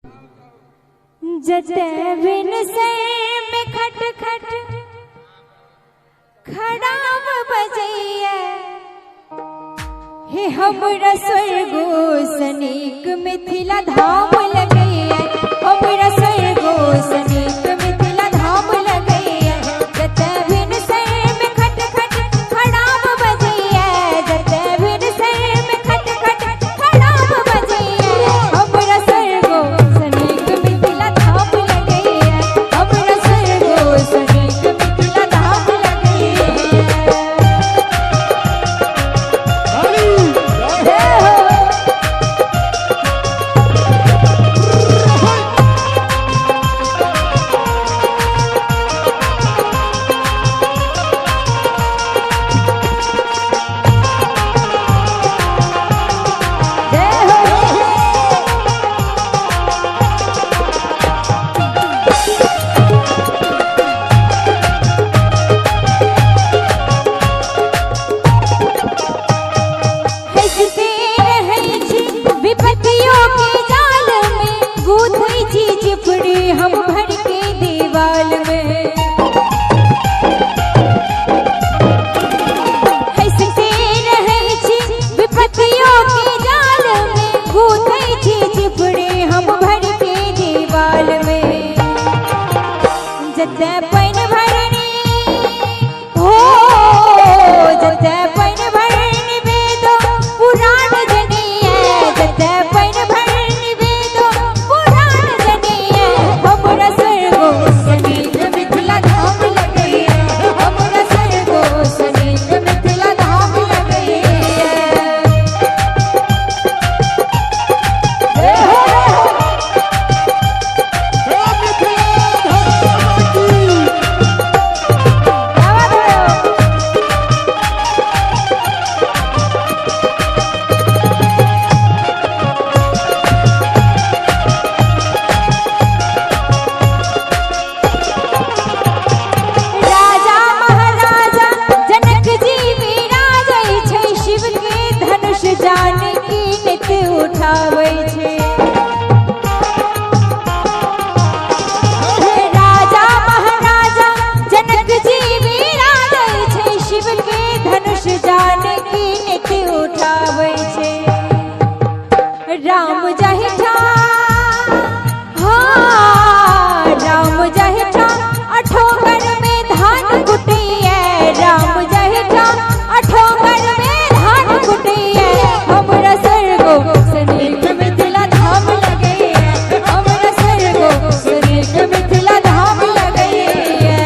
जते बिन से में खट खट खड़ाम बजैया हे हमरा स्वर्गो सनीक मिथिला धाम लगैया हमरा स्वर्गो सनीक मिथिला धाम लगैया जते बिन से में खट खट खड़ाम बजैया जते बिन से में खट खट खड़ाम बजैया हमरा स्वर्गो सनीक मिथिला धाम लगैया हमरा स्वर्गो सनीक मिथिला धाम लगैया। हम भर के दीवाल में हंसते रहे छी विपत्तियों के जाल में कूदे छी चिपड़े हम भर के दीवाल में जते पैन भरनी हो जते पैन भरनी वेदो पुराण जनिए जते पैन भरनी वेदो पुराण जनिए हमरा स्वर्गो सनीक मिथिला धाम लगैया हमरा स्वर्गो सनीक मिथिला धाम लगैया। राजा महाराजा जनक जी विराजै छै शिव के धनुष जानकी नित उठाबै छै राजा महाराजा जनक जी विराजै छै शिव के धनुष जानकी नित उठाबै छै राम जाहि ठाम हाँ राम जाहि ठाम अठोगर में धान कुटिया राम जाहि ठाम अठोगर में धान कुटिया हमरा स्वर्गो सनीक मिथिला धाम लगैया हमरा स्वर्गो सनीक मिथिला धाम लगैया।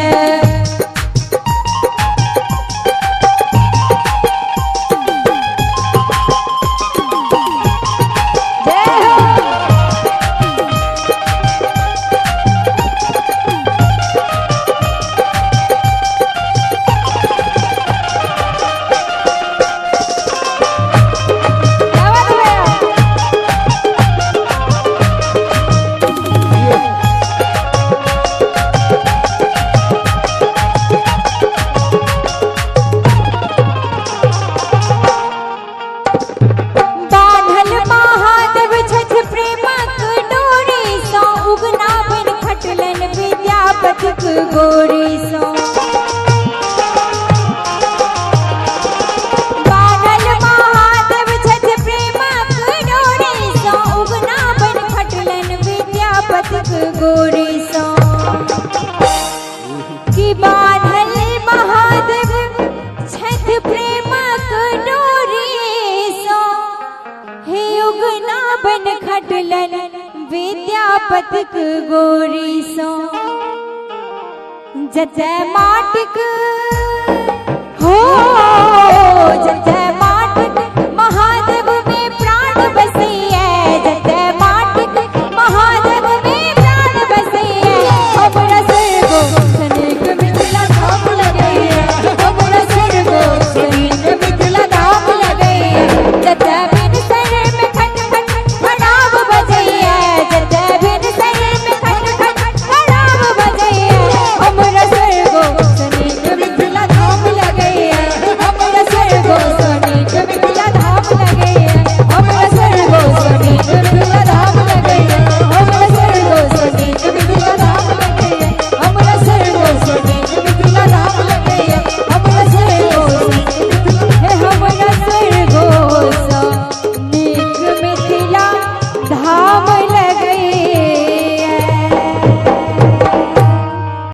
जय हो बान्हल महादेव छठ प्रेमक डोरी सँ उगना बन खटलन विद्यापतिक गोरी सँ बान्हल महादेव छठ प्रेमक डोरी सँ उगना बन खटलन विद्यापतिक गोरी सँ कि बान्हल महादेव छठ प्रेमक डोरी सँ हे उगना बन खटलन विद्यापतिक गोरी सँ जते माटिक हो जते माटिक महादेव में प्राण बसैया जते माटिक महादेव में प्राण बसैया हमरा स्वर्गो सनीक मिथिला धाम लगैया हमरा स्वर्गो सनीक मिथिला धाम लगैया जते बिन सर में खट खट खड़ाम बजैया जते बिन सर में खट खट खड़ाम बजैया हमरा स्वर्गो सनीक मिथिला धाम लगैया हमरा स्वर्गो धाम